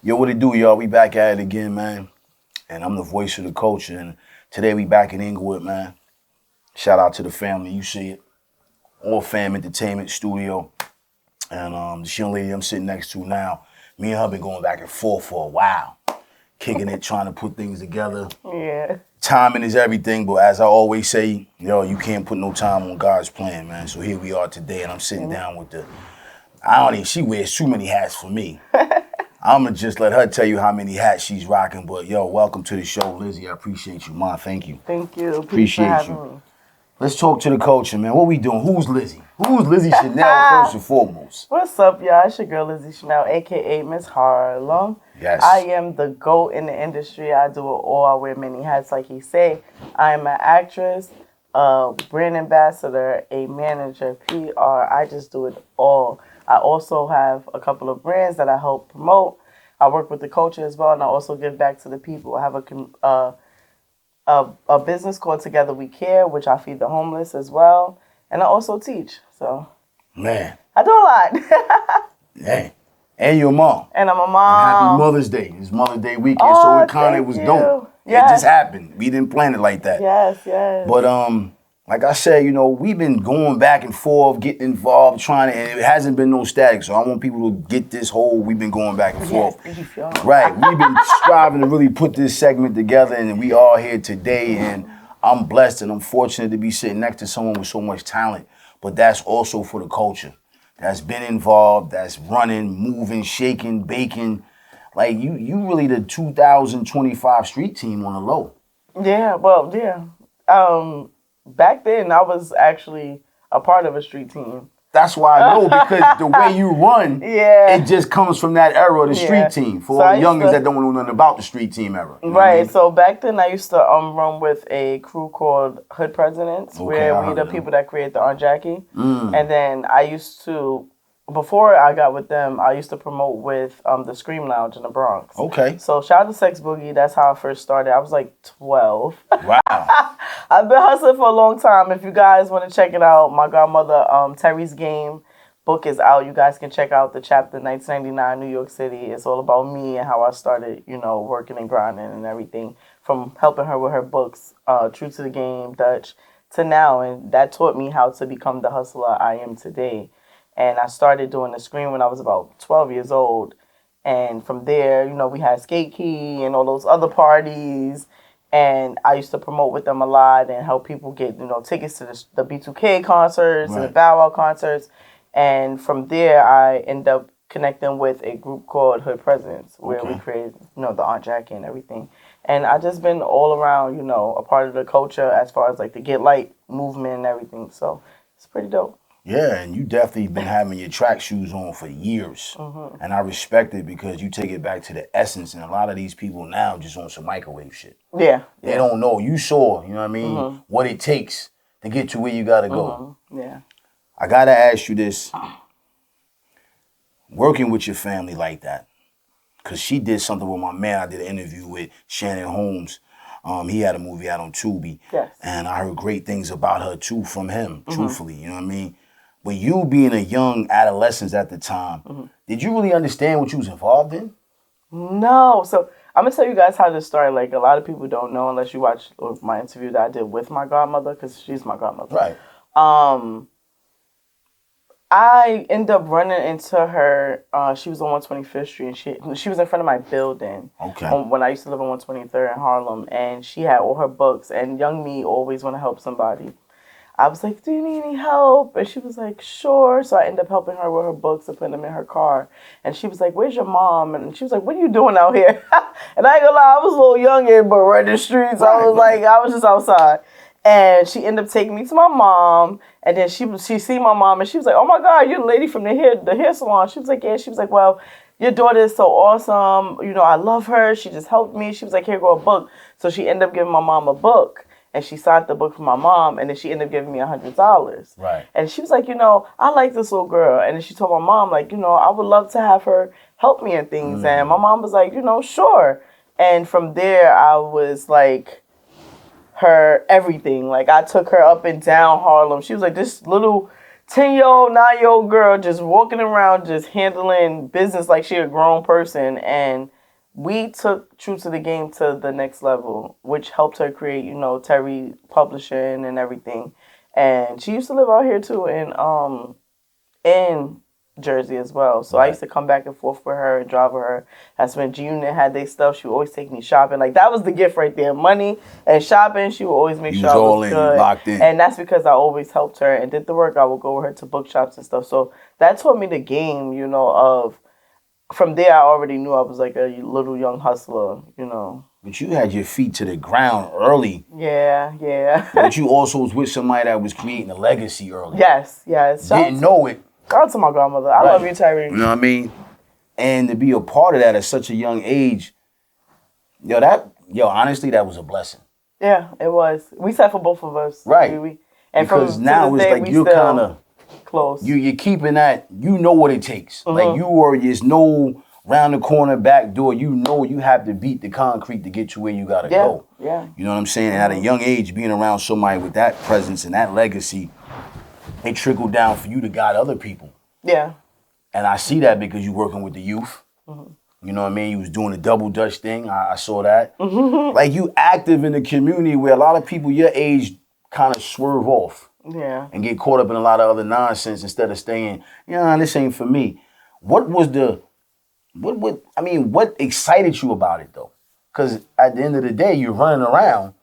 Yo, what it do, y'all? We back at it again, man. And I'm the voice of the culture. And today we back in Inglewood, man. Shout out to the family. You see it. All Fam Entertainment Studio. And this young lady I'm sitting next to now, me and her been going back and forth for a while. Kicking it, trying to put things together. Yeah. Timing is everything, but as I always say, yo, you can't put no time on God's plan, man. So here we are today, and I'm sitting down with she wears too many hats for me. I'm going to just let her tell you how many hats she's rocking. But, yo, welcome to the show, Lizzy. I appreciate you, Ma. Thank you. Thank you. Appreciate you. Let's talk to the culture, man. What we doing? Who's Lizzy? Who's Lizzy Chanel, first and foremost? What's up, y'all? It's your girl, Lizzy Chanel, a.k.a. Miss Harlem. Yes. I am the GOAT in the industry. I do it all. I wear many hats, like he say. I am an actress, a brand ambassador, a manager, PR. I just do it all. I also have a couple of brands that I help promote. I work with the culture as well, and I also give back to the people. I have a business called Together We Care, which I feed the homeless as well, and I also teach. So, man, I do a lot. Hey, and your mom. And I'm a mom. And happy Mother's Day. It's Mother's Day weekend, so it kind of was dope. Yes. It just happened. We didn't plan it like that. Yes, yes. But like I said, you know, we've been going back and forth, getting involved, and it hasn't been no static. So I want people to get this whole, we've been going back and forth. Right. We've been striving to really put this segment together, and we are here today. And I'm blessed and I'm fortunate to be sitting next to someone with so much talent. But that's also for the culture. That's been involved, that's running, moving, shaking, baking. Like, you really the 2025 street team on the low. Yeah, well, yeah. Back then, I was actually a part of a street team. That's why I know, because the way you run, it just comes from that era of the street team. For all the youngins that don't know nothing about the street team era. You know right, I mean? So back then I used to run with a crew called Hood Presidents, where we the people that create the Aunt Jackie. And then I used to, before I got with them, I used to promote with the Scream Lounge in the Bronx. Okay. So shout out to Sex Boogie. That's how I first started. I was like 12. Wow. I've been hustling for a long time. If you guys want to check it out, my godmother, Terry's Game book is out. You guys can check out the chapter 1999, New York City. It's all about me and how I started, you know, working and grinding and everything, from helping her with her books, True to the Game, Dutch, to now. And that taught me how to become the hustler I am today. And I started doing the Scream when I was about 12 years old. And from there, you know, we had Skate Key and all those other parties. And I used to promote with them a lot and help people get, you know, tickets to the B2K concerts and the Bow Wow concerts. And from there, I ended up connecting with a group called Hood Presidents, where we created, you know, the Aunt Jackie and everything. And I just been all around, you know, a part of the culture as far as like the Get Light movement and everything. So it's pretty dope. Yeah, and you definitely been having your track shoes on for years. And I respect it because you take it back to the essence. And a lot of these people now just on some microwave shit. Yeah. They don't know. You saw, you know what I mean, what it takes to get to where you got to go. Yeah. I got to ask you this. Working with your family like that, because she did something with my man. I did an interview with Shannon Holmes. He had a movie out on Tubi. Yes. And I heard great things about her, too, from him, truthfully. You know what I mean? But you being a young adolescent at the time, did you really understand what you was involved in? No. So I'm going to tell you guys how this started. Like, a lot of people don't know unless you watch my interview that I did with my godmother, because she's my godmother. Right. I ended up running into her. She was on 125th Street, and she was in front of my building. Okay. When I used to live on 123rd in Harlem, and she had all her books. And young me always want to help somebody. I was like, do you need any help? And she was like, sure. So I ended up helping her with her books and putting them in her car. And she was like, where's your mom? And she was like, what are you doing out here? And I ain't gonna lie, I was a little youngin', but running the streets. I was just outside. And she ended up taking me to my mom. And then she see my mom, and she was like, oh my God, you're the lady from the hair salon. She was like, yeah. She was like, well, your daughter is so awesome. You know, I love her. She just helped me. She was like, here, go a book. So she ended up giving my mom a book. And she signed the book for my mom, and then she ended up giving me $100. Right. And she was like, you know, I like this little girl. And then she told my mom, like, you know, I would love to have her help me in things. And my mom was like, you know, sure. And from there, I was like her everything. Like, I took her up and down Harlem. She was like this little 10-year-old, 9-year-old girl just walking around, just handling business like she a grown person. And we took True to the Game to the next level, which helped her create, Terry Publishing and everything. And she used to live out here too in Jersey as well. So I used to come back and forth with her and drive with her. That's when G-Unit had their stuff. She would always take me shopping. Like, that was the gift right there. Money and shopping. She would always make sure I was good. Locked in. And that's because I always helped her and did the work. I would go with her to bookshops and stuff. So that taught me the game, of... From there, I already knew I was like a little young hustler, But you had your feet to the ground early. Yeah. But you also was with somebody that was creating a legacy early. Yes. Didn't know it. Shout out to my grandmother. I love you, Terry. You know what I mean? And to be a part of that at such a young age, honestly, that was a blessing. Yeah, it was. We sat for both of us. Right. And because now it's like you're kind of close. You're keeping that. You know what it takes. Like there's no round the corner, back door. You have to beat the concrete to get to where you gotta go. Yeah. You know what I'm saying? And at a young age, being around somebody with that presence and that legacy, it trickled down for you to guide other people. Yeah. And I see that because you're working with the youth. You know what I mean? You was doing the double Dutch thing. I saw that. Like, you active in the community where a lot of people your age kind of swerve off. Yeah. And get caught up in a lot of other nonsense instead of staying, this ain't for me. What excited you about it, though? Because at the end of the day, you're running around,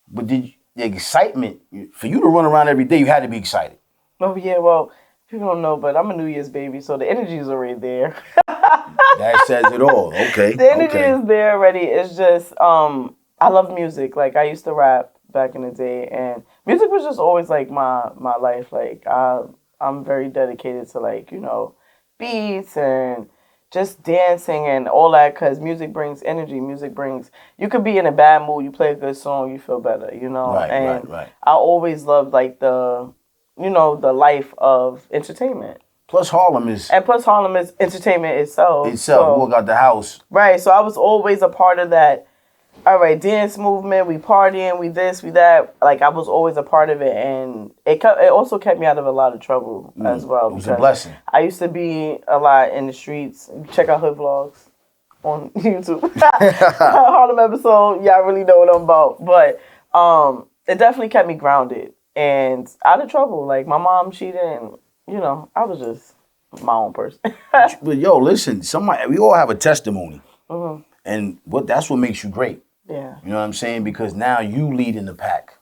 but the excitement, for you to run around every day, you had to be excited. Oh, yeah, well, people don't know, but I'm a New Year's baby, so the energy is already there. That says it all. Okay. The energy is there already. It's just, I love music. Like, I used to rap back in the day, and music was just always, like, my life. Like, I'm very dedicated to, like, beats and just dancing and all that, because music brings energy. Music brings, you could be in a bad mood, you play a good song, you feel better, Right. I always loved, like, the life of entertainment. Plus Harlem is entertainment itself. So, walk out the house. Right, so I was always a part of that. All right, dance movement, we partying, we this, we that. Like, I was always a part of it, and it also kept me out of a lot of trouble as well. It was a blessing. I used to be a lot in the streets. Check out hood vlogs on YouTube. Harlem episode, y'all really know what I'm about. But it definitely kept me grounded and out of trouble. Like, my mom, she didn't, I was just my own person. But listen, we all have a testimony. And that's what makes you great. Yeah. You know what I'm saying? Because now you lead in the pack.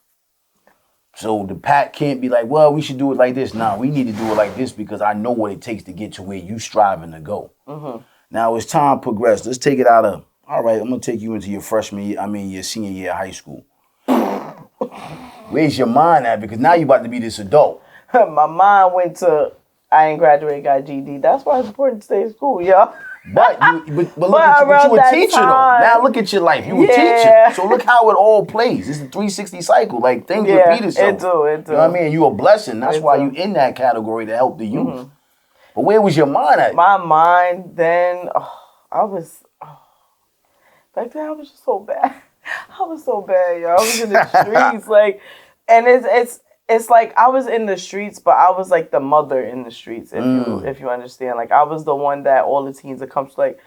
So the pack can't be like, well, we should do it like this. Nah, we need to do it like this because I know what it takes to get to where you striving to go. Now, as time progressed, let's take it out of, all right, I'm going to take you into your your senior year of high school. Where's your mind at? Because now you about to be this adult. My mind went to, I ain't graduated, got GD. That's why it's important to stay in school, y'all. But look at you, but you a teacher though. Now look at your life. You a teacher. So look how it all plays. It's a 360 cycle. Like, things repeat itself. It do. You know what I mean? You a blessing. That's why you in that category to help the youth. But where was your mind at? My mind then, back then I was just so bad. I was so bad, y'all. I was in the streets, like, and it's like I was in the streets, but I was like the mother in the streets, if you understand. Like, I was the one that all the teens that comes to, like,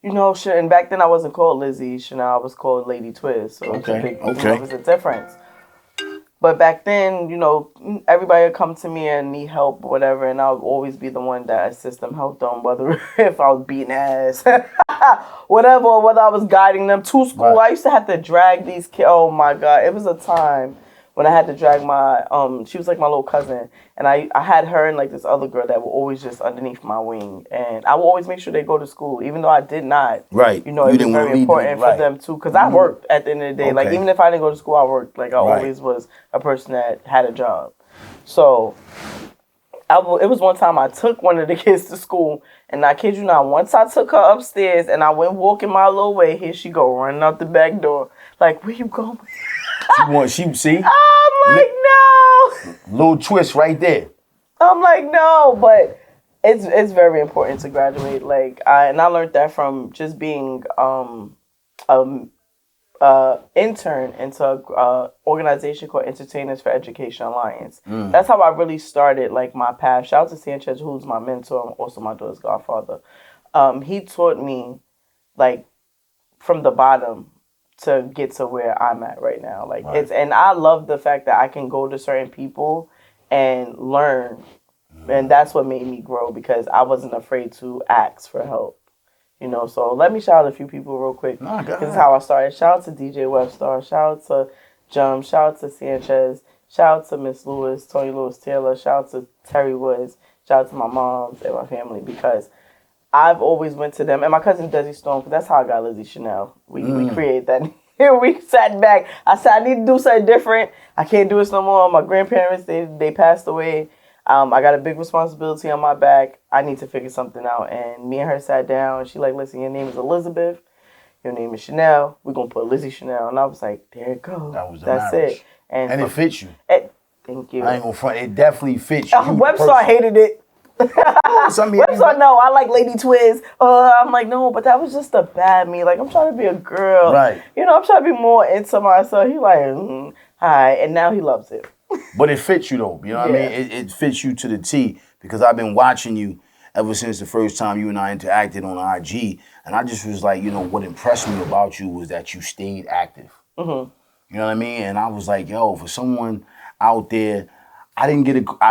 shit. And back then I wasn't called Lizzy, I was called Lady Twist. So okay. It was a difference. But back then, everybody would come to me and need help or whatever, and I would always be the one that assist them, help them, whether if I was beating ass, whether I was guiding them to school. Right. I used to have to drag these kids. Oh my God, it was a time when I had to drag my, she was like my little cousin, and I had her and like this other girl that were always just underneath my wing, and I would always make sure they go to school, even though I did not. Right. It was very important for them too, because I worked at the end of the day. Okay. Like, even if I didn't go to school, I worked. Like, I always was a person that had a job. So, it was one time I took one of the kids to school, and I kid you not, once I took her upstairs and I went walking my little way, here she go, running out the back door. Like, where you going? She see? I'm like, no. Little twist right there. I'm like, no, but it's very important to graduate. Like, I learned that from just being intern into an organization called Entertainers for Education Alliance. That's how I really started, like, my path. Shout out to Sanchez, who's my mentor and also my daughter's godfather. He taught me, like, from the bottom to get to where I'm at right now. Like Right. and I love the fact that I can go to certain people and learn. And that's what made me grow because I wasn't afraid to ask for help. You know, so let me shout out a few people real quick. No, go This is ahead. how I started. Shout out to DJ Webstar. Shout out to Jum. Shout out to Sanchez. Shout out to Miss Lewis, Tony Lewis Taylor. Shout out to Terry Woods. Shout out to my moms and my family because I've always went to them. And my cousin Desi Stone, because that's how I got Lizzy Chanel. We created that. We sat back. I said, I need to do something different. I can't do this no more. My grandparents, they passed away. I got a big responsibility on my back. I need to figure something out. And me and her sat down. And she like, listen, your name is Elizabeth. Your name is Chanel. We're going to put Lizzy Chanel. And I was like, there it goes. That's marriage. it. And it fits you. Thank you. I ain't gonna front. It definitely fits you. Webstar hated it. Webstar, no, I like Lady Twiz. I'm like, no, but that was just a bad me. Like, I'm trying to be a girl. Right. You know, I'm trying to be more into myself. He like, hi. And now he loves it. But it fits you though. You know what I mean? It fits you to the T because I've been watching you ever since the first time you and I interacted on IG. And I just was like, you know, what impressed me about you was that you stayed active. Mm-hmm. You know what I mean? And I was like, yo, for someone out there, I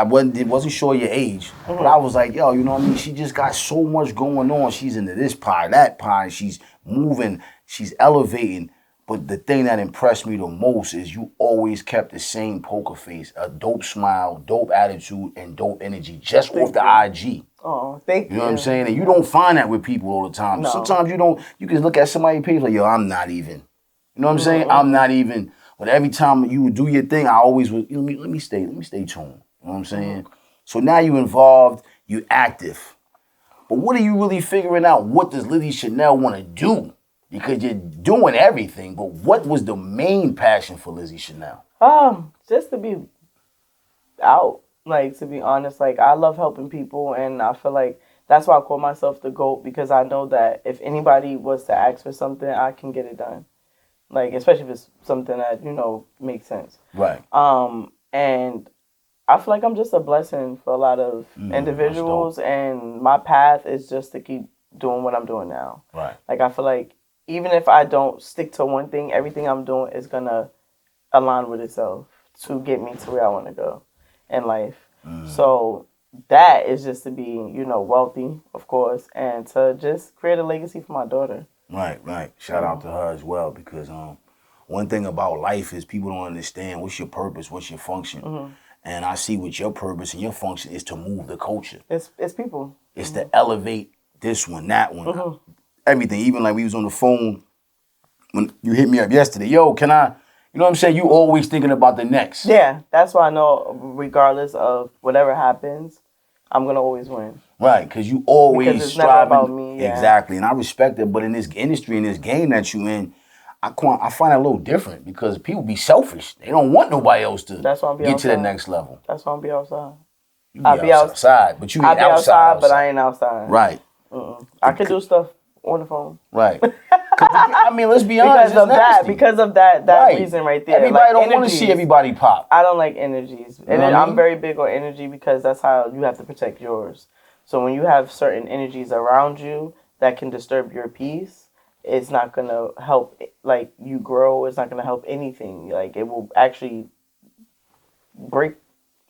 wasn't sure your age, but I was like, yo, you know what I mean? She just got so much going on. She's into this pie, that pie. She's moving, she's elevating. But the thing that impressed me the most is you always kept the same poker face, a dope smile, dope attitude, and dope energy just off the IG. Oh, thank you. You know what I'm saying? And you don't find that with people all the time. No. Sometimes you can look at somebody's page like, yo, I'm not even. You know what I'm saying? I'm not even. But every time you would do your thing, I always would, let me stay tuned. You know what I'm saying? So now you involved, you active. But what are you really figuring out? What does Lizzy Chanel want to do? Because you're doing everything, but what was the main passion for Lizzy Chanel? Just to be out. Like, to be honest, like, I love helping people, and I feel like that's why I call myself the GOAT, because I know that if anybody was to ask for something, I can get it done. Like, especially if it's something that, you know, makes sense. Right. And I feel like I'm just a blessing for a lot of individuals, and my path is just to keep doing what I'm doing now. Right. Like, I feel like even if I don't stick to one thing, everything I'm doing is going to align with itself to get me to where I want to go in life. So that is just to be, you know, wealthy, of course, and to just create a legacy for my daughter. Right. Shout out to her as well, because one thing about life is people don't understand what's your purpose, what's your function. And I see what your purpose and your function is to move the culture. It's people. It's to elevate this one, that one, everything. Even like we was on the phone when you hit me up yesterday. Yo, can I? You know what I'm saying? You always thinking about the next. Yeah, that's why I know regardless of whatever happens, I'm going to always win. Right, because you always because it's striving. never about me. Yeah. Exactly, and I respect it. But in this industry, in this game that you in, I find it a little different because people be selfish. They don't want nobody else to That's why I'm get to the next level. That's why I'm be outside. I'll be outside, but you ain't outside, but I ain't outside. Right. I can do stuff on the phone. Right. I mean, let's be honest. Because of that right. reason right there. Everybody don't want to see everybody pop. I don't like energies. And I'm very big on energy because that's how you have to protect yours. So when you have certain energies around you that can disturb your peace, it's not going to help like you grow. It's not going to help anything. Like it will actually break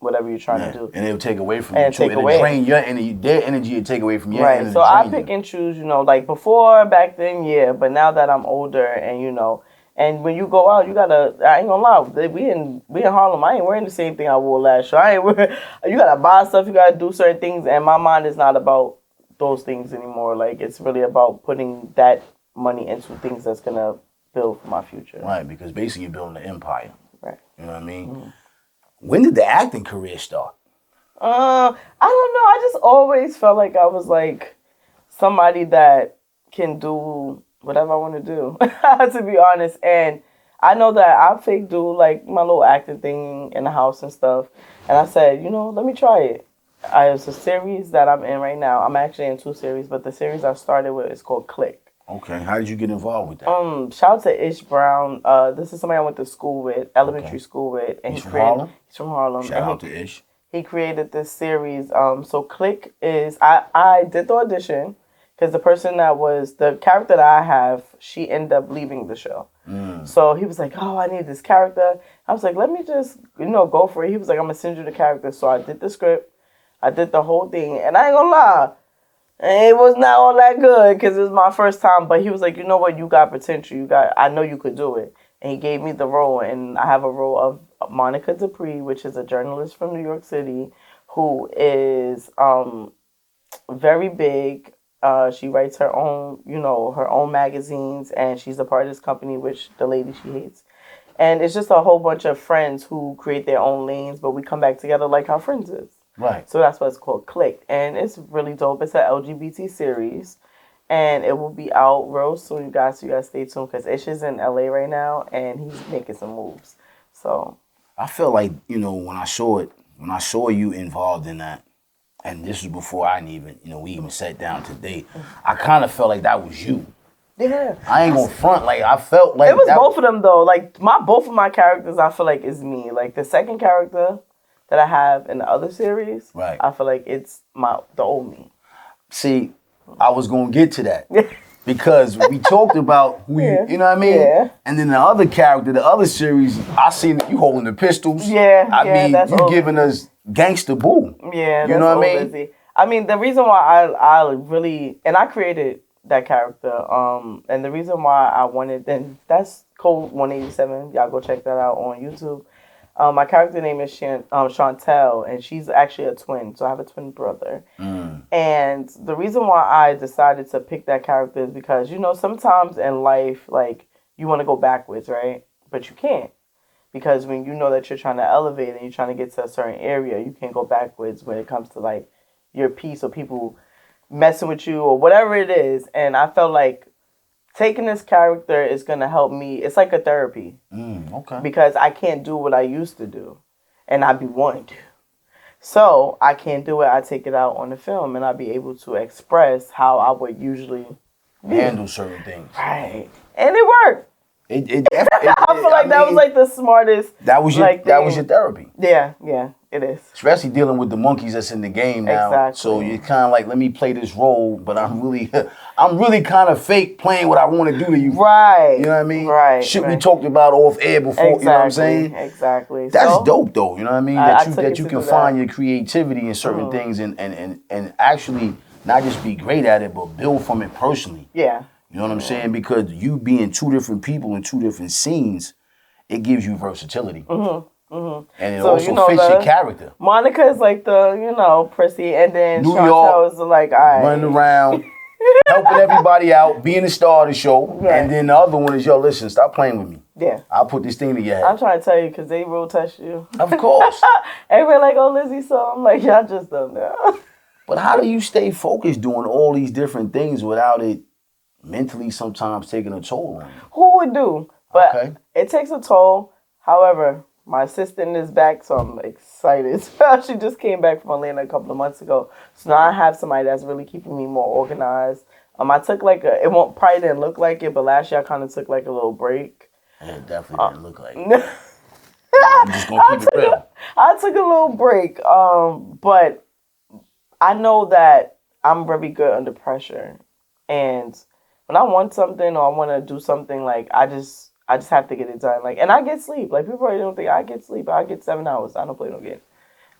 whatever you're trying to do. And it'll take away from you too. It'll drain your energy. Their energy will take away from your energy. Right. So I pick and choose, you know, like before back then, yeah, but now that I'm older and you know, and when you go out, you gotta, I ain't gonna lie, we in Harlem, I ain't wearing the same thing I wore last year. You gotta buy stuff, you gotta do certain things, and my mind is not about those things anymore. Like it's really about putting that money into things that's gonna build for my future. Right, because basically you're building an empire. Right. You know what I mean? When did the acting career start? I don't know. I just always felt like I was like somebody that can do whatever I want to do, to be honest. And I know that I fake do like my little acting thing in the house and stuff. And I said, you know, let me try it. It's a series that I'm in right now. I'm actually in 2 series, but the series I started with is called Click. Okay, how did you get involved with that? Shout out to Ish Brown. This is somebody I went to school with, elementary school with, and He's from Harlem. He's from Harlem. Shout out to Ish. He created this series. So Click is I did the audition. Because the person that was the character that I have, she ended up leaving the show. So he was like, "Oh, I need this character." I was like, "Let me just, go for it." He was like, "I'm gonna send you the character." So I did the script, I did the whole thing, and I ain't gonna lie, it was not all that good because it was my first time. But he was like, "You know what? You got potential. I know you could do it." And he gave me the role, and I have a role of Monica Dupree, which is a journalist from New York City, who is very big. She writes her own, her own magazines, and she's a part of this company, which the lady she hates. And it's just a whole bunch of friends who create their own lanes, but we come back together like how Friends is. Right. So that's what it's called, Clicked. And it's really dope. It's an LGBT series, and it will be out real soon, you guys. So you guys stay tuned because Ish is in LA right now, and he's making some moves. So I feel like, when I saw you involved in that, and this was before I even, we even sat down today, I kind of felt like that was you. Yeah. I ain't gonna front. Like, I felt like it was both of them though. Like both of my characters, I feel like is me. Like the second character that I have in the other series, right? I feel like it's the old me. See, I was gonna get to that because we talked about who you know what I mean. Yeah. And then the other character, the other series, I seen that you holding the pistols. Yeah. I mean, that's you giving us gangster boo. Yeah. You know what I mean? Lizzy. I mean, the reason why I really and I created that character. And the reason why I wanted, then that's Code 187. Y'all go check that out on YouTube. My character name is Chantel, and she's actually a twin. So I have a twin brother. And the reason why I decided to pick that character is because, sometimes in life, like, you want to go backwards, right? But you can't. Because when you know that you're trying to elevate and you're trying to get to a certain area, you can't go backwards when it comes to, like, your peace or people messing with you or whatever it is. And I felt like taking this character is going to help me. It's like a therapy. Okay. Because I can't do what I used to do. And I be wanting to. So I can't do it. I take it out on the film and I'll be able to express how I would usually handle certain things. Right. And it worked. I feel like that was like the smartest. That was your therapy. Yeah, it is. Especially dealing with the monkeys that's in the game now. Exactly. So you're kind of like, let me play this role, but I'm really kind of fake playing what I want to do to you. Right. You know what I mean? Right. Shit we talked about off air before. Exactly. You know what I'm saying? Exactly. That's dope though. You know what I mean? That you can find your creativity in certain things and actually not just be great at it, but build from it personally. Yeah. You know what I'm saying? Because you being two different people in two different scenes, it gives you versatility. And it also fits your character. Monica is like the, prissy, and then New Chantel York, is like, all right. running around, helping everybody out, being the star of the show. Yeah. And then the other one is, yo, listen, stop playing with me. Yeah. I'll put this thing to your head. I'm trying to tell you because they will test you. Of course. Everybody like, oh, Lizzy, so I'm like, y'all just don't know. But how do you stay focused doing all these different things without it mentally sometimes taking a toll on you? Who would do? But it takes a toll. However, my assistant is back, so I'm excited. She just came back from Atlanta a couple of months ago. So now I have somebody that's really keeping me more organized. I took probably didn't look like it, but last year I kind of took like a little break. It definitely didn't look like it. I'm just going to keep it real. I took a little break, but I know that I'm very good under pressure. And when I want something or I want to do something, like, I just have to get it done. Like, and I get sleep. Like, people probably don't think I get sleep. I get 7 hours. I don't play no game.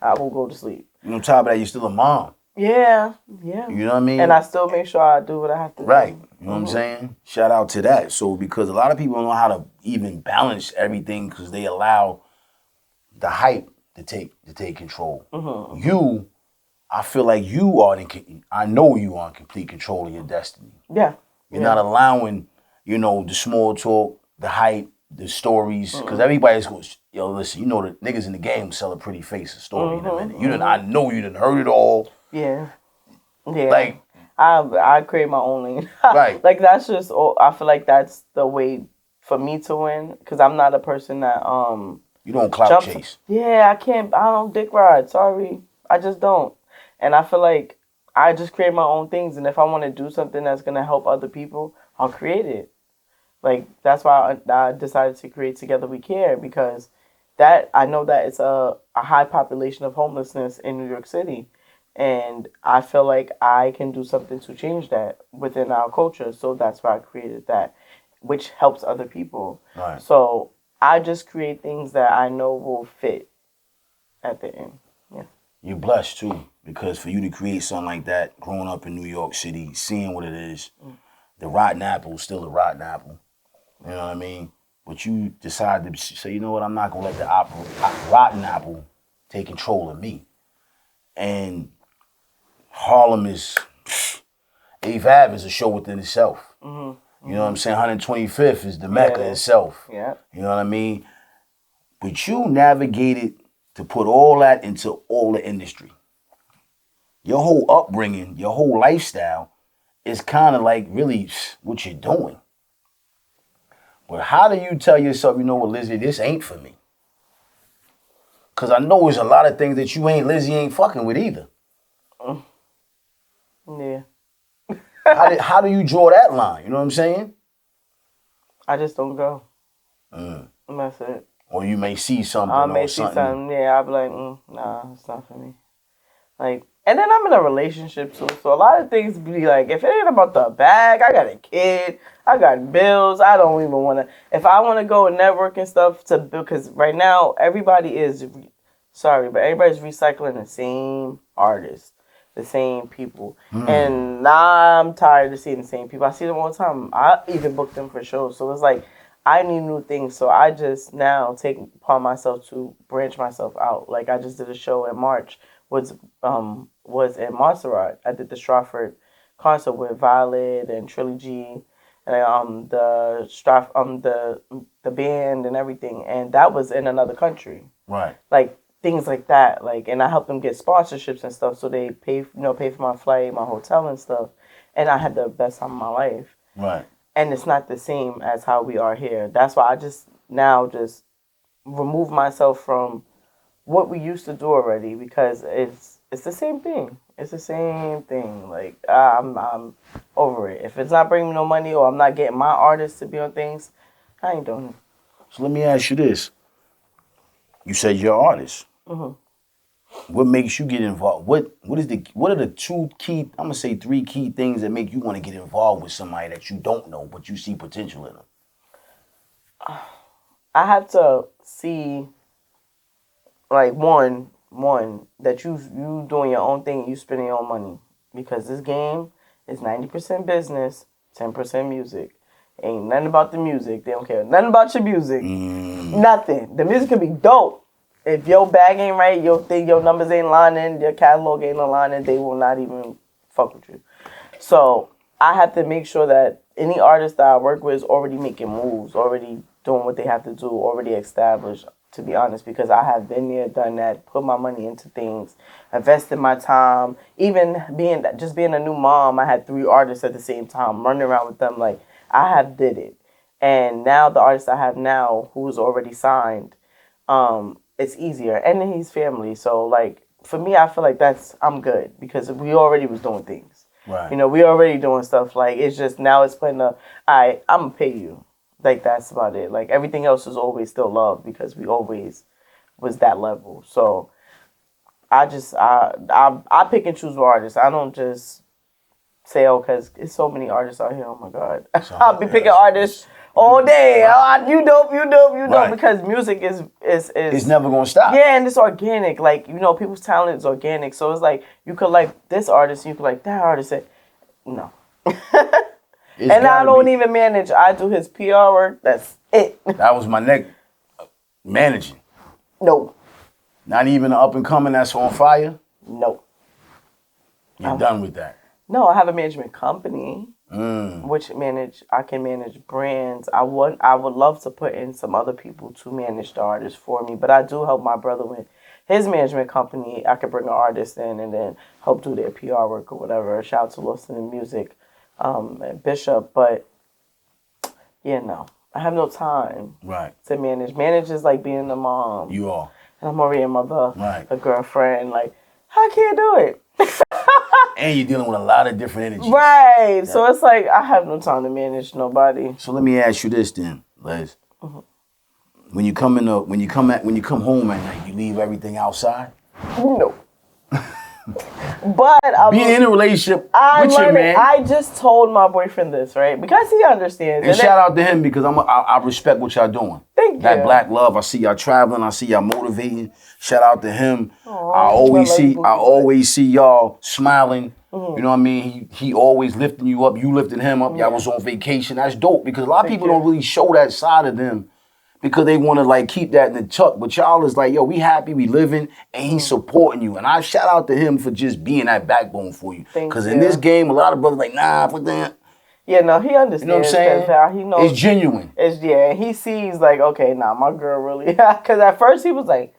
I will go to sleep. And on top of that, you're still a mom. Yeah. You know what I mean? And I still make sure I do what I have to do. Right. You know what I'm saying? Shout out to that. So, because a lot of people don't know how to even balance everything because they allow the hype to take control. You, I feel like I know you are in complete control of your destiny. Yeah. You're not allowing, the small talk, the hype, the stories, because everybody's going, yo, listen, the niggas in the game sell a pretty face, a story in a minute. I know you done heard it all. Yeah. Yeah. Like, I create my own lane. Right. Like, that's just, I feel like that's the way for me to win, because I'm not a person that, you don't clout chase. Yeah, I don't dick ride, sorry. I just don't. And I feel like I just create my own things, and if I want to do something that's going to help other people, I'll create it. Like, that's why I decided to create Together We Care, because I know that it's a high population of homelessness in New York City. And I feel like I can do something to change that within our culture. So that's why I created that, which helps other people. Right. So I just create things that I know will fit at the end. Yeah. You're blessed too, because for you to create something like that, growing up in New York City, seeing what it is, the rotten apple is still a rotten apple. You know what I mean? But you decide to say, you know what, I'm not gonna let the rotten apple take control of me. And Harlem is 8th Ave is a show within itself. You know what I'm saying? 125th is the Mecca itself. Yeah. You know what I mean? But you navigated to put all that into all the industry. Your whole upbringing, your whole lifestyle is kind of like really what you're doing. But how do you tell yourself, you know what, Lizzy, this ain't for me? Because I know there's a lot of things that Lizzy ain't fucking with either. Yeah. How do you draw that line? You know what I'm saying? I just don't go. That's it. Or you may see something. I may see something. Yeah, I'll be like, nah, it's not for me. Like, and then I'm in a relationship too, so a lot of things be like, if it ain't about the bag, I got a kid, I got bills, I don't even want to. If I want to go and network and stuff, because right now everybody is, but everybody's recycling the same artists, the same people, and now I'm tired of seeing the same people. I see them all the time. I even book them for shows, so it's like I need new things. So I just now take upon myself to branch myself out. Like I just did a show in March. Was in Montserrat. I did the Stratford concert with Violet and Trilogy and the band and everything, and that was in another country. Right. Like things like that. Like, and I helped them get sponsorships and stuff, so they pay for my flight, my hotel and stuff, and I had the best time of my life. Right. And it's not the same as how we are here. That's why I just remove myself from what we used to do already, because it's the same thing. It's the same thing. Like I'm over it. If it's not bringing me no money or I'm not getting my artists to be on things, I ain't doing it. So let me ask you this: you said you're an artist. What makes you get involved? What are the two key? I'm gonna say 3 key things that make you want to get involved with somebody that you don't know but you see potential in them. I have to see. Like one that you doing your own thing, you spending your own money, because this game is 90% business, 10% music. Ain't nothing about the music. They don't care nothing about your music. Nothing. The music can be dope. If your bag ain't right, your numbers ain't lining, your catalog ain't aligning, they will not even fuck with you. So I have to make sure that any artist that I work with is already making moves, already doing what they have to do, already established. To be honest, because I have been there, done that, put my money into things, invested my time. Even being a new mom, I had 3 artists at the same time, running around with them. Like, I have did it. And now the artist I have now, who's already signed, it's easier. And then he's family. So, like, for me, I feel like I'm good, because we already was doing things. Right. You know, we already doing stuff. Like, it's just now it's putting I'm going to pay you. Like, that's about it. Like, everything else is always still love, because we always was that level. So I pick and choose artists. I don't just say, because it's so many artists out here. Oh my God. I'll be picking artists all day. You dope, right. Because music is it's never gonna stop. Yeah, and it's organic. Like, people's talent is organic. So it's like you could like this artist, you could like that artist. No. And I don't even manage. I do his PR work. That's it. That was my neck. Managing. No. Not even an up and coming that's on fire? No. You're done with that? No, I have a management company, which I can manage brands. I would love to put in some other people to manage the artists for me, but I do help my brother with his management company. I could bring an artist in and then help do their PR work or whatever. Shout out to Wilson and Music. Bishop, but yeah, no, I have no time to manage. Manage is like being a mom. You are. And I'm already a mother, a girlfriend. Like, I can't do it. And you're dealing with a lot of different energies. Right. Yeah. So it's like I have no time to manage nobody. So let me ask you this then, Les. When you come home at night, you leave everything outside? No. But being in a relationship with your man. I just told my boyfriend this, right? Because he understands. And shout out to him because I respect what y'all doing. Thank you. That black love. I see y'all traveling. I see y'all motivating. Shout out to him. Aww, I always see y'all smiling. You know what I mean? He always lifting you up. You lifting him up. Y'all was on vacation. That's dope because a lot of people don't really show that side of them because they want to like keep that in the tuck. But y'all is like, yo, we happy, we living, and he's supporting you. And I shout out to him for just being that backbone for you. Because in this game, a lot of brothers like, nah, for that. Yeah, no, he understands. You know what I'm saying? He knows it's genuine. He sees like, okay, nah, my girl really. Because at first he was like,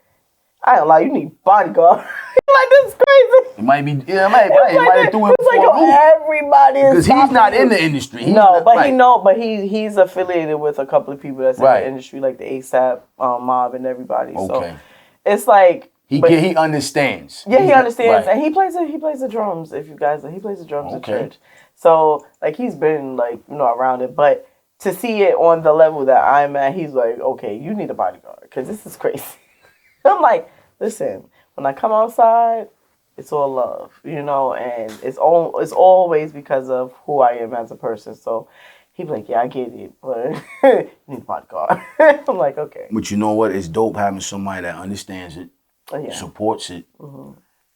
I don't lie, you need bodyguard. Like, this is crazy. It might be, it might have threw him for a loop. Everybody is because he's not in the industry. He's affiliated with a couple of people that's in the industry, like the ASAP mob and everybody. Okay. So it's like he understands. Yeah, he understands, and he plays the drums. He plays the drums at church. So like he's been like around it, but to see it on the level that I'm at, he's like, okay, you need a bodyguard because this is crazy. I'm like, listen, when I come outside, it's all love, and it's always because of who I am as a person. So he'd be like, yeah, I get it, but you need a bodyguard. I'm like, okay. But you know what? It's dope having somebody that understands it, supports it,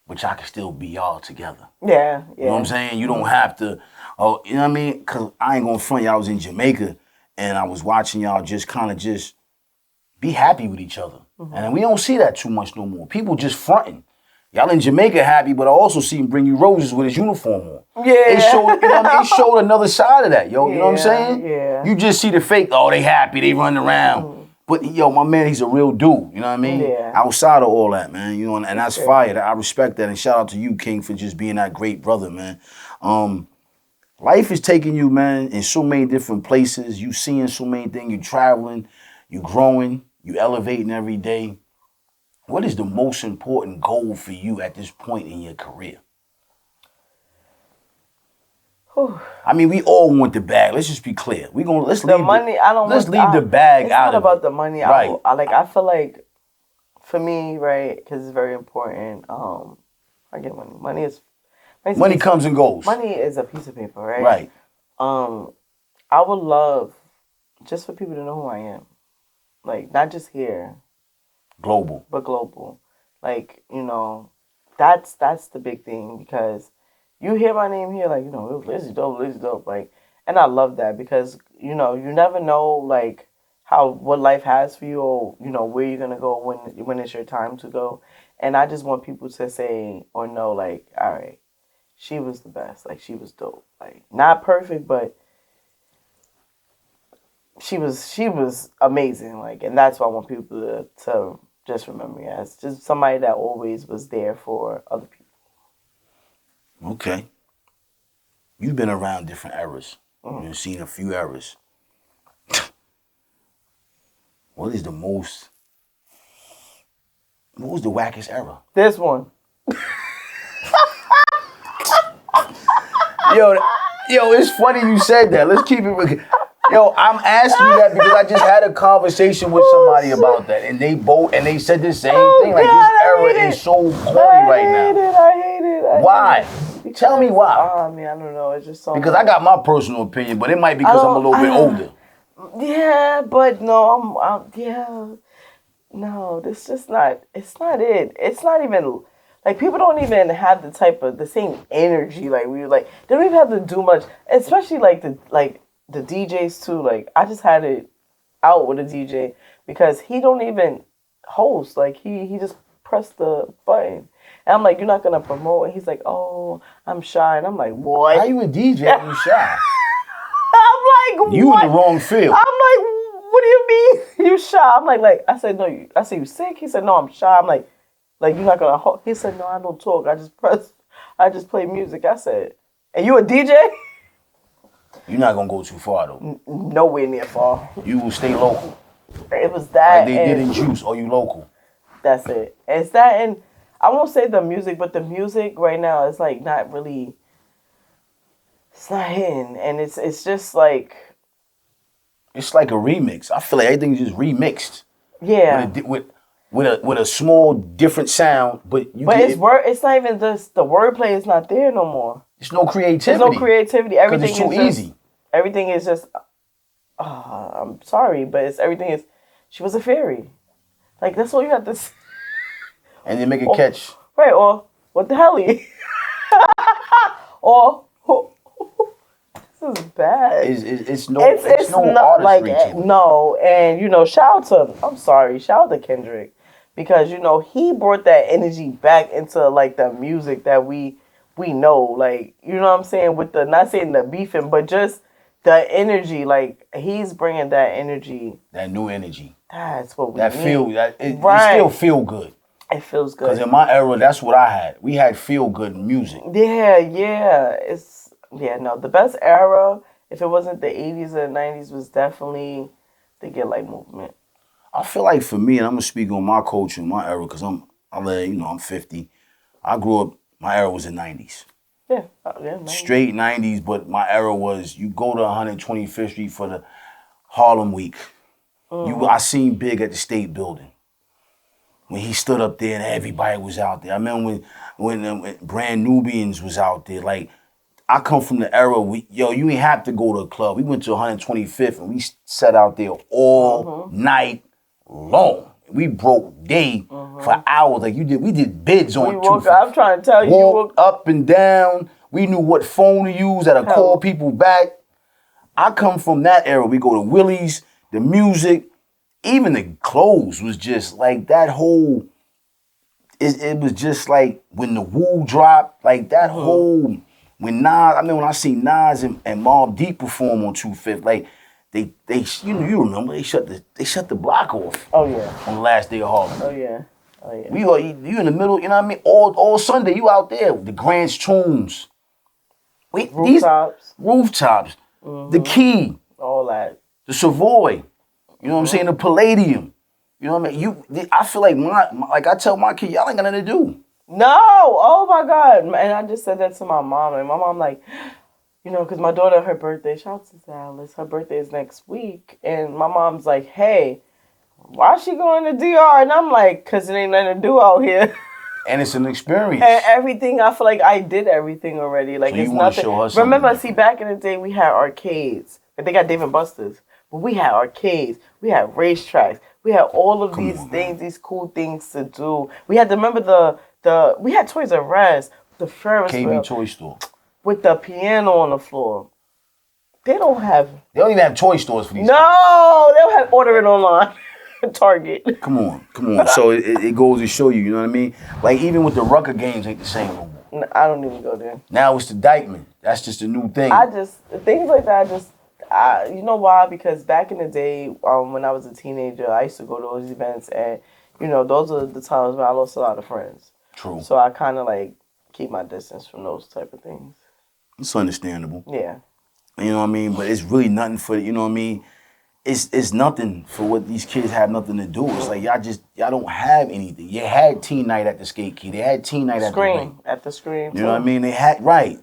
but y'all can still be y'all together. Yeah. You know what I'm saying? You don't have to, you know what I mean? Because I ain't going to front y'all. I was in Jamaica, and I was watching y'all just kind of just be happy with each other. And we don't see that too much no more. People just fronting. Y'all in Jamaica happy, but I also see him bring you roses with his uniform on. Yeah. It showed another side of that, yo. You know what I'm saying? Yeah. You just see the fake, they happy, they running around. But, my man, he's a real dude. You know what I mean? Yeah. Outside of all that, man. And that's fire. I respect that. And shout out to you, King, for just being that great brother, man. Life is taking you, man, in so many different places. You seeing so many things. You traveling. You growing. You elevating every day. What is the most important goal for you at this point in your career? I mean, we all want the bag. Let's just be clear. Let's leave the bag out. It's not about the money. Right. I feel like, for me, right, because it's very important. I get money. Money comes and goes. Money is a piece of paper, right? Right. I would love just for people to know who I am. Like, not just here. Global. But global. Like, that's the big thing because you hear my name here, like, Lizzy dope. Like, and I love that because, you never know, like, what life has for you or, where you're going to go when it's your time to go. And I just want people to say or know, like, all right, she was the best. Like, she was dope. Like, not perfect, but she was amazing, like, and that's what I want people to just remember me as, just somebody that always was there for other people. Okay. You've been around different eras. You've seen a few eras. What was the wackest era? This one. Yo, it's funny you said that. Let's keep it. Yo, I'm asking you that because I just had a conversation with somebody about that, and they said the same thing. Like, this era is so corny right now. I hate it. Why? Tell me why. I mean, I don't know. It's just so. Because I got my personal opinion, but it might be because I'm a little bit older. Yeah, but no, no, this just not. It's not it. It's not even. Like, people don't even have the same energy. Like, they don't even have to do much, especially the DJs too. Like, I just had it out with a DJ because he don't even host. Like, he just pressed the button. And I'm like, you're not going to promote? And he's like, oh, I'm shy. And I'm like, what? How you a DJ and you shy? I'm like, you in the wrong field. I'm like, what do you mean you shy? I'm like, I said, no, I said, you sick? He said, no, I'm shy. I'm like, you're not going to, he said, no, I don't talk. I just play music. I said, and you a DJ? You're not going to go too far, though. Nowhere near far. You will stay local. It was that. Like they did in Juice, or you local. That's it. It's that, and I won't say the music, but the music right now is like not really, it's not hitting. And it's just like. It's like a remix. I feel like everything's just remixed. Yeah. with a small different sound, but you. But it's not even just the wordplay is not there no more. There's no creativity. There's no creativity. Everything it's too is easy. Just, everything is just. I'm sorry, but everything is. She was a fairy. Like that's all you have to. And then make a catch. Right, or what the hell? Or this is bad. It's no artistry to it. No, and shout out to Kendrick, because he brought that energy back into like the music that we know, like what I'm saying, with the not saying the beefing, but just the energy. Like he's bringing that energy, that new energy. That's what we that need. Feel that it still feel good. It feels good. Because in my era, that's what I had. We had feel good music. Yeah. No, the best era, if it wasn't the 80s or the 90s, was definitely the Get Light movement. I feel like for me, and I'm gonna speak on my culture, my era, because I'm 50. I grew up. My era was the 90s. Yeah, 90s. Straight 90s, but my era was you go to 125th Street for the Harlem Week. I seen Big at the State Building. When he stood up there and everybody was out there. I remember when Brand Nubians was out there. Like, I come from the era, you ain't have to go to a club. We went to 125th and we sat out there all night long. We broke day for hours. Like we did bids on 250. I'm trying to tell you. Walk up and down. We knew what phone to use, how to call people back. I come from that era. We go to Willie's, the music, even the clothes was just like that whole, it was just like when the Woo dropped, like that whole, when Nas, I mean when I see Nas and Mobb Deep perform on 250, like they you remember, they shut the block off. Oh yeah. On the last day of Harlem. Oh yeah. You in the middle, you know what I mean? All Sunday, you out there, the Grant's Tombs. Rooftops. The Key. All that. The Savoy. You know what I'm saying? The Palladium. You know what I mean? I feel like like I tell my kid, y'all ain't got nothing to do. No. Oh my God. And I just said that to my mom. And my mom like, because my daughter, her birthday, shout out to Dallas, her birthday is next week. And my mom's like, hey, why is she going to DR? And I'm like, because it ain't nothing to do out here. And it's an experience. And everything, I feel like I did everything already. Like, so it's nothing. Show her something. Remember, see, back in the day, we had arcades. And they got Dave and Buster's. But we had arcades. We had racetracks. We had all of these things, these cool things to do. We had to remember we had Toys R Us, the Ferris wheel. KB Toy Store. With the piano on the floor. They don't even have toy stores for these kids. They don't have order it online. Target. Come on. So it goes to show you know what I mean? Like even with the Rucker games ain't the same no more. I don't even go there. Now it's the Dykeman. That's just a new thing. Things like that, you know why? Because back in the day, when I was a teenager, I used to go to those events, and those are the times when I lost a lot of friends. True. So I kind of like keep my distance from those type of things. It's understandable. Yeah. You know what I mean? But it's really nothing for you know what I mean. It's nothing for what these kids have nothing to do. It's like y'all don't have anything. You had teen night at the Skate Key. They had teen night at the Ring. At the Scream. You know what I mean? They had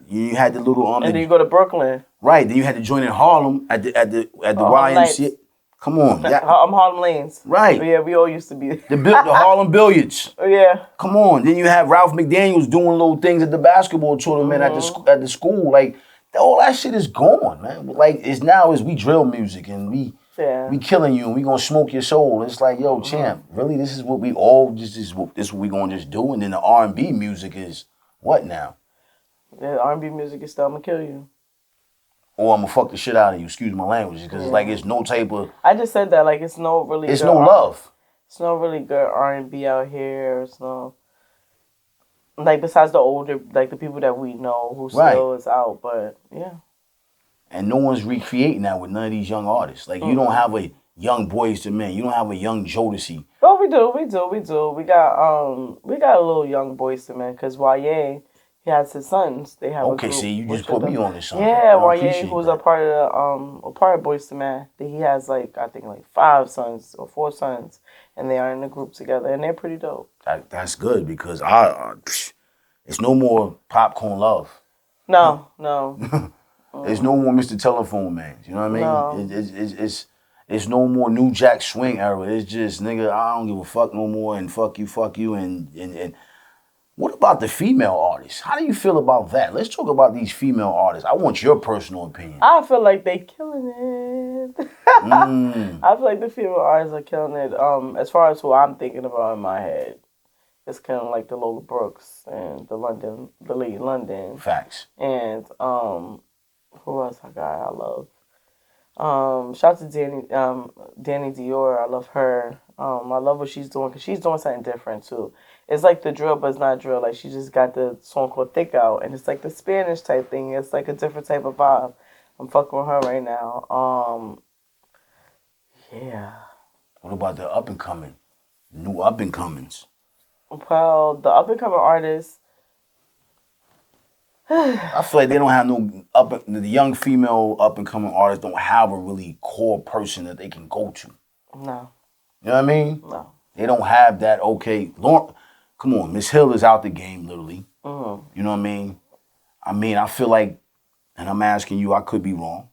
You had the little and then you go to Brooklyn. Right. Then you had to join in Harlem at the YMCA. Come on. Harlem Lanes. Right. Yeah, we all used to be the Harlem Billiards. Oh yeah. Come on. Then you have Ralph McDaniels doing little things at the basketball tournament at the school. Like all that shit is gone, man. Like it's we drill music and we killing you and we gonna smoke your soul. It's like, yo, champ, really? This is what we all this is what we gonna just do? And then the R&B music is what now? Yeah, R&B music is still I'm gonna kill you. Or I'm gonna fuck the shit out of you. Excuse my language, because it's like it's no type of. I just said that like it's no really. It's no love. It's no really good R&B out here. It's no. Like besides the older, like the people that we know who still is out, but yeah. And no one's recreating that with none of these young artists. Like you don't have a young Boyz II Men. You don't have a young Jodeci. Oh, we do. We got a little young Boyz II Men because YA. He has his sons. They have okay. See, you just put me on this. Yeah, YA, who's a part of Boyz II Men. He has like I think like 5 sons or 4 sons, and they are in a group together, and they're pretty dope. That's good because it's no more Popcorn Love. No. There's no more Mr. Telephone Man. You know what I mean? No. It's It's no more New Jack Swing era. It's just, nigga, I don't give a fuck no more, and fuck you, and what about the female artists? How do you feel about that? Let's talk about these female artists. I want your personal opinion. I feel like they killing it. I feel like the female artists are killing it. As far as who I'm thinking about in my head, it's kind of like the Lola Brooks and the Lady London. Facts. And who else I got? I love. Shout out to Danny Dior. I love her. I love what she's doing because she's doing something different too. It's like the drill, but it's not drill. Like she just got the song called "Thick" out, and it's like the Spanish type thing. It's like a different type of vibe. I'm fucking with her right now. Yeah. What about the new up and comings? Well, the up and coming artists. I feel like they don't have the young female up and coming artists don't have a really core person that they can go to. No. You know what I mean? No. They don't have that. Okay, Lauren, come on, Miss Hill is out the game literally. Mm-hmm. You know what I mean? I feel like, and I'm asking you, I could be wrong.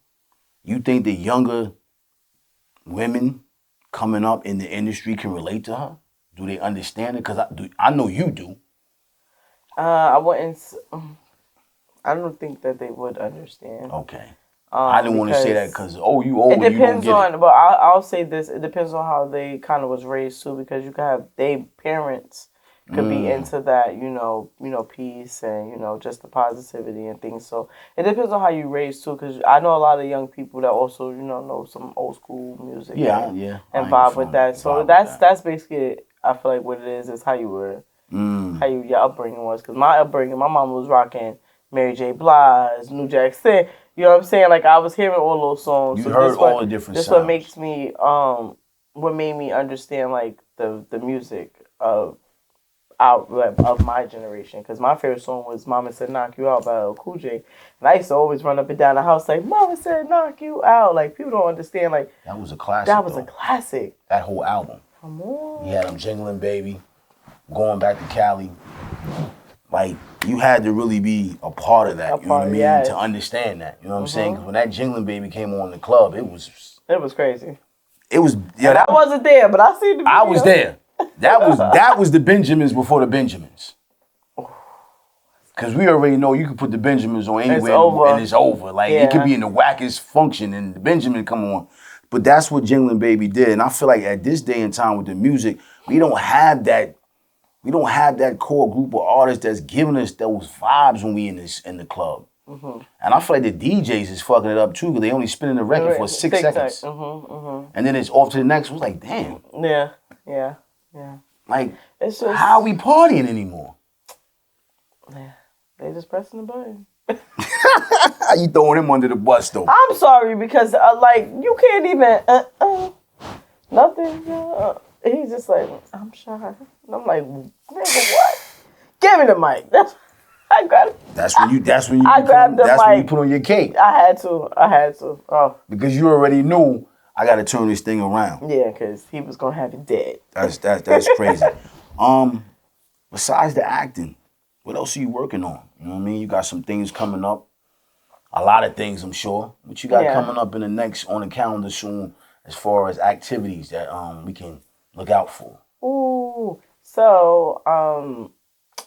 You think the younger women coming up in the industry can relate to her? Do they understand it? Because I know you do. I wouldn't. I don't think that they would understand. Okay. I didn't want to say that because, you old, you don't get it. But I'll say this. It depends on how they kind of was raised, too, because you could have, parents could be into that, peace and, just the positivity and things. So it depends on how you raised, too, because I know a lot of young people that also, know some old school music. Yeah. And vibe with that. So that's basically, I feel like what it is how you were, your upbringing was. Because my upbringing, my mom was rocking Mary J. Blige, New Jack Swing. You know what I'm saying? Like, I was hearing all those songs. You heard all the different sounds. This what makes me, what made me understand, like, the music of my generation. Because my favorite song was Mama Said Knock You Out by LL Cool J. And I used to always run up and down the house like, Mama Said Knock You Out. Like, people don't understand, like... That was a classic, a classic. That whole album. Come on. You had them Jingling Baby, Going Back to Cali. Like, you had to really be a part of that, you know what I mean? Yes. To understand that, you know what I'm saying? Because when that Jingling Baby came on in the club, it was crazy. It was, I wasn't there, but I seen the video. I was there. That was the Benjamins before the Benjamins. Because we already know you can put the Benjamins on anywhere and it's over. Like, it could be in the wackest function and the Benjamin come on. But that's what Jingling Baby did. And I feel like at this day and time with the music, we don't have that core group of artists that's giving us those vibes when we in the club. Mm-hmm. And I feel like the DJs is fucking it up too because they only spinning the record for 6 seconds. And then it's off to the next. It's like, damn. Yeah. Like, it's just, how are we partying anymore? Yeah, they just pressing the button. How you throwing him under the bus though? I'm sorry because like you can't even nothing. He's just like, I'm shy. And I'm like, nigga, what? Give me the mic. I grabbed it. That's when you put on your cake. I had to. Oh. Because you already knew I gotta turn this thing around. Yeah, because he was gonna have it dead. That's crazy. Besides the acting, what else are you working on? You know what I mean? You got some things coming up. A lot of things, I'm sure. What you got coming up on the calendar soon as far as activities that we can look out for? Ooh. So,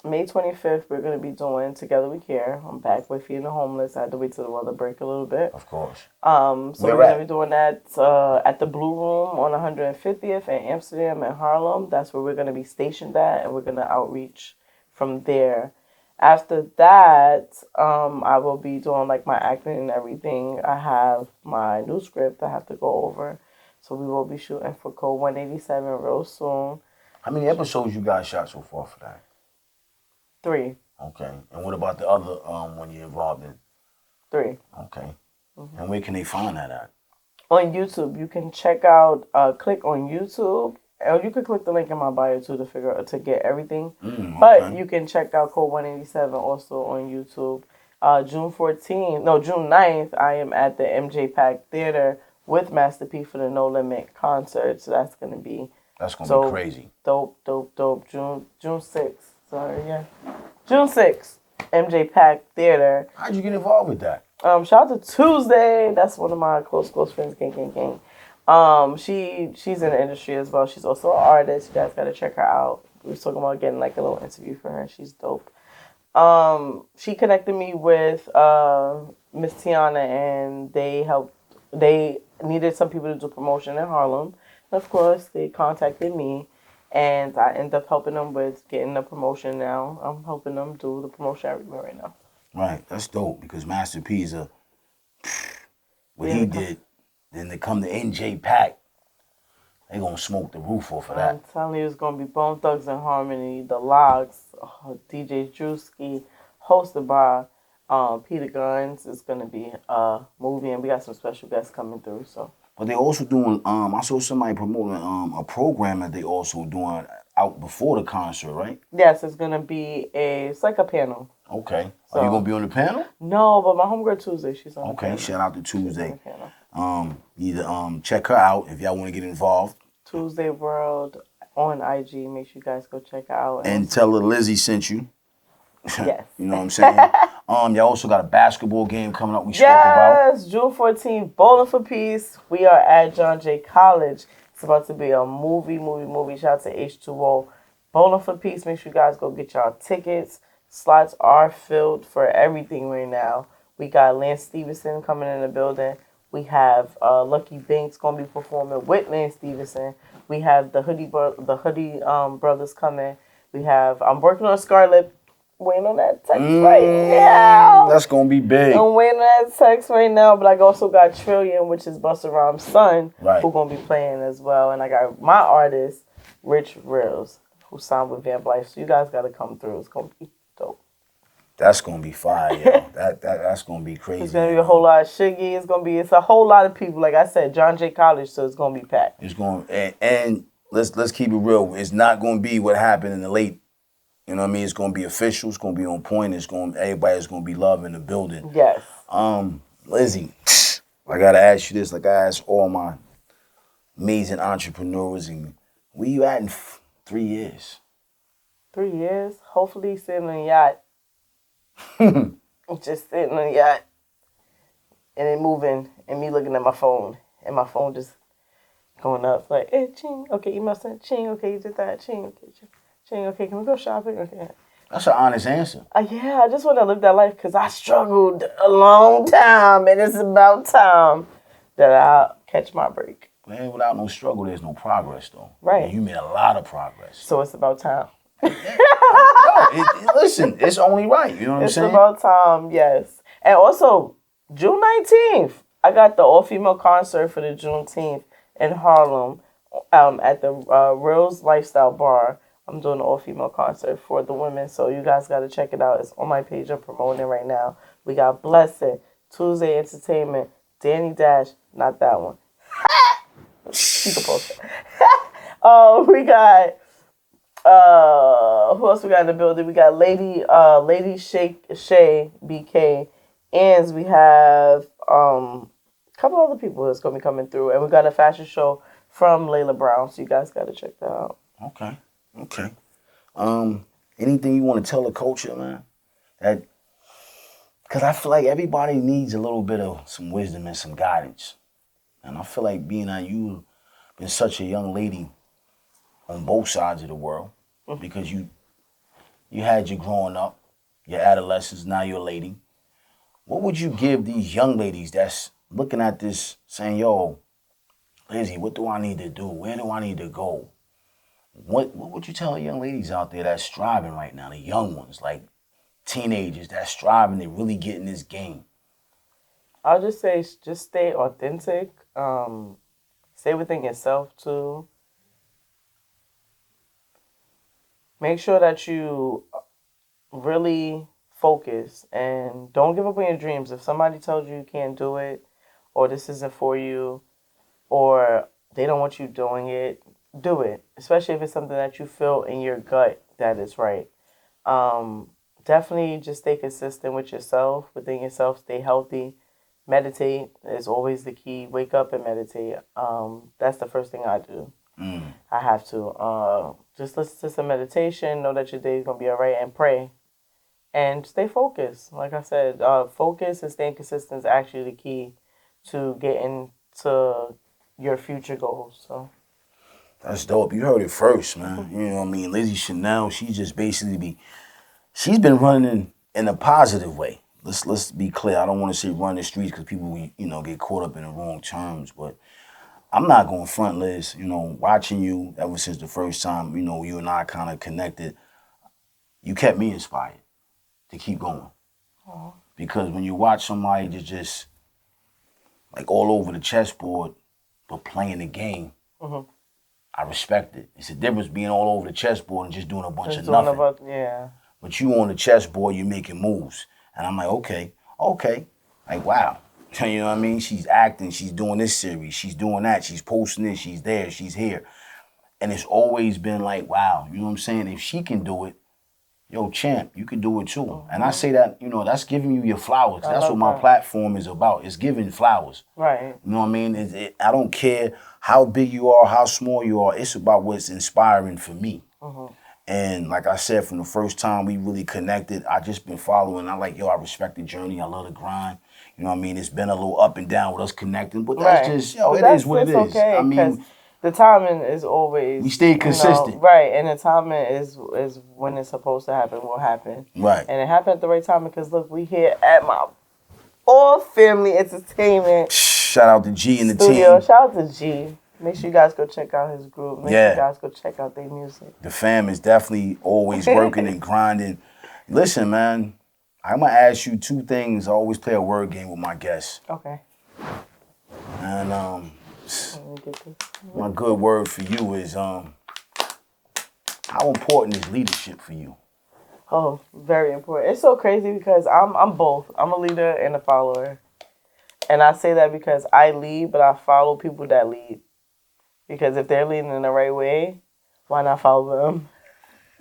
May 25th, we're going to be doing Together We Care. I'm back with Feeding the Homeless. I had to wait till the weather break a little bit. Of course. So we're going to be doing that at the Blue Room on 150th in Amsterdam and Harlem. That's where we're going to be stationed at, and we're going to outreach from there. After that, I will be doing like my acting and everything. I have my new script I have to go over. So we will be shooting for Code 187 real soon. How many episodes you guys shot so far for that? 3. Okay. And what about the other one you're involved in? 3. Okay. Mm-hmm. And where can they find that at? On YouTube. You can check out, click on YouTube. Or you could click the link in my bio too to get everything. Okay. But you can check out Code 187 also on YouTube. June 9th, I am at the MJ Pack Theater with Master P for the No Limit concert. So that's going to be be crazy. Dope. June 6th. Sorry, yeah. June 6th, MJ Pack Theater. How'd you get involved with that? Shout out to Tuesday. That's one of my close friends, gang. She's in the industry as well. She's also an artist. You guys gotta check her out. We were talking about getting like a little interview for her. She's dope. She connected me with Miss Tiana, and they needed some people to do promotion in Harlem. And of course, they contacted me, and I ended up helping them with getting the promotion now. I'm helping them do the promotion everywhere right now. Right, that's dope because Master P's what he did, then they come to NJ Pack, they gonna smoke the roof off of that. I'm telling you, it's gonna be Bone Thugs and Harmony, The Logs, DJ Drewski, hosted by Peter Guns. It's gonna be a movie, and we got some special guests coming through. So. But they also doing. I saw somebody promoting a program that they also doing out before the concert, right? Yes, it's gonna be it's like a panel. Okay. So, are you gonna be on the panel? No, but my homegirl Tuesday, she's on. Okay, shout out to Tuesday. Either check her out if y'all want to get involved. Tuesday World on IG. Make sure you guys go check her out. And tell her Lizzy sent you. Yes. You know what I'm saying? Y'all also got a basketball game coming up we spoke about. Yes, June 14th, Bowling for Peace. We are at John Jay College. It's about to be a movie. Shout out to H2O. Bowling for Peace. Make sure you guys go get y'all tickets. Slots are filled for everything right now. We got Lance Stevenson coming in the building. We have Lucky Banks going to be performing with Lance Stevenson. We have the Hoodie brothers coming. We have I'm working on Scarlet. Waiting on that text right now. That's going to be big. I'm waiting on that text right now, but I also got Trillion, which is Busta Rhymes' son, who's going to be playing as well. And I got my artist, Rich Reels, who signed with Van Blythe. So you guys got to come through. It's going to be dope. That's going to be fire, yo. That's going to be crazy. It's going to be a whole lot of Shiggy. It's a whole lot of people. Like I said, John Jay College, so it's going to be packed. It's going and let's keep it real. It's not going to be what happened in the late. You know what I mean? It's gonna be official. It's gonna be on point. Everybody's gonna be loving the building. Yes. Lizzy, I gotta ask you this. Like I ask all my amazing entrepreneurs, and where you at in 3 years? 3 years. Hopefully, sitting on a yacht. Just sitting on a yacht, and then moving, and me looking at my phone, and my phone just going up like, hey, ching. Okay, email sent. Ching. Okay, you did that. Ching. Okay, ching. Okay, can we go shopping? Okay. That's an honest answer. Yeah, I just want to live that life because I struggled a long time, and it's about time that I catch my break. Man, without no struggle, there's no progress, though. Right. And you made a lot of progress. So it's about time. Listen, it's only right. You know what I'm saying? It's about time, yes. And also, June 19th, I got the all-female concert for the Juneteenth in Harlem at the Reels Lifestyle Bar. I'm doing an all-female concert for the women, so you guys got to check it out. It's on my page. I'm promoting it right now. We got Blessed, Tuesday Entertainment, Danny Dash, not that one. You can post it. We got, who else we got in the building? We got Lady Shay, BK, and we have a couple other people that's going to be coming through. And we got a fashion show from Layla Brown, so you guys got to check that out. Okay. Anything you want to tell the culture, man? Because I feel like everybody needs a little bit of some wisdom and some guidance. And I feel like being on you, been such a young lady on both sides of the world, because you had your growing up, your adolescence, now you're a lady. What would you give these young ladies that's looking at this saying, yo, Lizzy, what do I need to do? Where do I need to go? What would you tell the young ladies out there that's striving right now, the young ones, like teenagers that's striving, they really get in this game? I'll just say, just stay authentic. Stay within yourself, too. Make sure that you really focus and don't give up on your dreams. If somebody tells you you can't do it, or this isn't for you, or they don't want you doing it, do it. Especially if it's something that you feel in your gut that is right. Definitely just stay consistent with yourself, within yourself. Stay healthy. Meditate is always the key. Wake up and meditate. That's the first thing I do. I have to. Just listen to some meditation. Know that your day is going to be all right. And pray. And stay focused. Like I said, focus and staying consistent is actually the key to getting to your future goals. So that's dope. You heard it first, man. You know what I mean? Lizzy Chanel, she just basically she's been running in a positive way. Let's be clear. I don't want to say run the streets because people, get caught up in the wrong terms. But I'm not going front, Liz. Watching you ever since the first time, you and I kind of connected, you kept me inspired to keep going. Aww. Because when you watch somebody just like all over the chessboard, but playing the game, I respect it. It's a difference being all over the chessboard and just doing a bunch of nothing. Yeah. But you on the chessboard, you making moves. And I'm like, okay. Like, wow. You know what I mean? She's acting, she's doing this series, she's doing that, she's posting this, she's there, she's here. And it's always been like, wow, you know what I'm saying? If she can do it, yo, champ, you can do it too. And I say that, that's giving you your flowers. That's what my platform is about. It's giving flowers. Right. You know what I mean? I don't care how big you are, how small you are. It's about what's inspiring for me. And like I said, from the first time we really connected, I just been following. I I respect the journey. I love the grind. You know what I mean? It's been a little up and down with us connecting, but that's just, it is what it is. Okay, I mean, the timing is always... We stay consistent. Right, and the timing is when it's supposed to happen will happen. Right. And it happened at the right time because, look, we here at my All Family Entertainment. Shout out to G and the studio. team. Shout out to G. Make sure you guys go check out his group. Make sure you guys go check out their music. The fam is definitely always working and grinding. Listen, man, I'm going to ask you two things. I always play a word game with my guests. Okay. And my good word for you is, how important is leadership for you? Oh, very important. It's so crazy because I'm both. I'm a leader and a follower. And I say that because I lead, but I follow people that lead. Because if they're leading in the right way, why not follow them?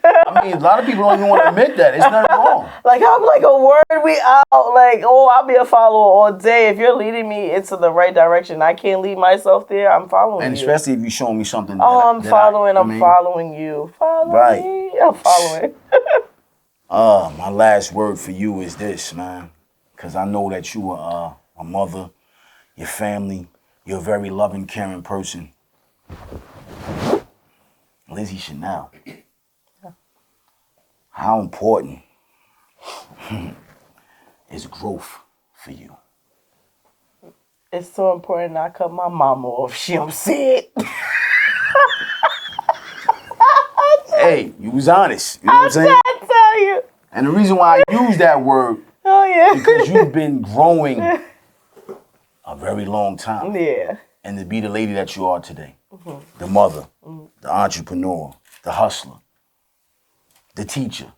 I mean, a lot of people don't even want to admit that. It's nothing wrong. Like, I'm like a word, we out. Like, I'll be a follower all day. If you're leading me into the right direction, I can't lead myself there, I'm following you. And especially if you're showing me something I'm following you. Follow me. I'm following. My last word for you is this, man. Because I know that you are a mother, your family, you're a very loving, caring person. Lizzy Chanel. How important is growth for you? It's so important I cut my mama off. She don't see it. Hey, you was honest. You know what I'm saying? I tell you. And the reason why I use that word because you've been growing a very long time. Yeah. And to be the lady that you are today. The mother, the entrepreneur, the hustler, the teacher,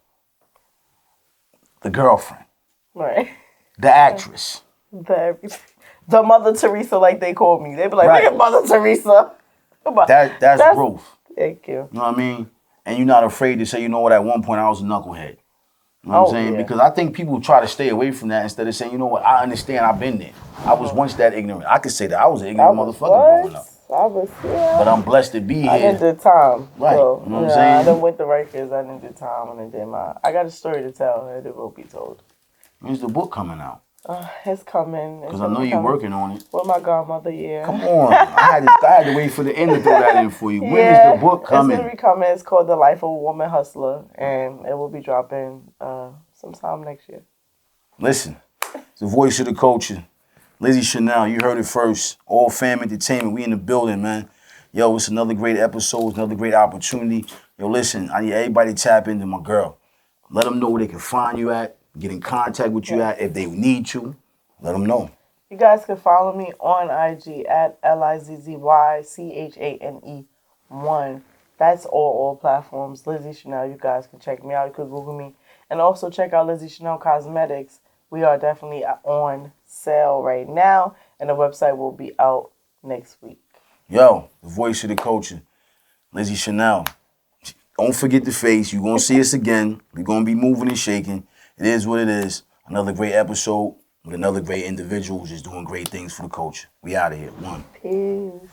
the girlfriend, right, the actress, the Mother Teresa, like they call me. They be like, look at Mother Teresa. That's growth. Thank you. You know what I mean? And you're not afraid to say, you know what, at one point I was a knucklehead. You know what I'm saying? Yeah. Because I think people try to stay away from that instead of saying, you know what, I understand, I've been there. I was once that ignorant. I could say that I was an ignorant motherfucker growing up. But I'm blessed to be here. I didn't do time. Right. So, you know what I'm saying? I done went to Rikers. I didn't do time and I did my... I got a story to tell and it will be told. When's the book coming out? It's coming. Because I know you're working on it. With my godmother, yeah. Come on. I had to wait for the end to throw that in for you. When is the book coming? It's going to be coming. It's called The Life of a Woman Hustler. And it will be dropping sometime next year. Listen, it's the voice of the culture. Lizzy Chanel, you heard it first. All Fam Entertainment, we in the building, man. Yo, it's another great episode, another great opportunity. Yo, listen, I need everybody to tap into my girl. Let them know where they can find you at, get in contact with you at. If they need to, let them know. You guys can follow me on IG at LizzyChane1. That's all platforms. Lizzy Chanel, you guys can check me out. You could Google me. And also check out Lizzy Chanel Cosmetics. We are definitely on sale right now, and the website will be out next week. Yo, the voice of the culture, Lizzy Chanel. Don't forget the face. You're going to see us again. We're going to be moving and shaking. It is what it is. Another great episode with another great individual who's just doing great things for the culture. We out of here. One. Peace.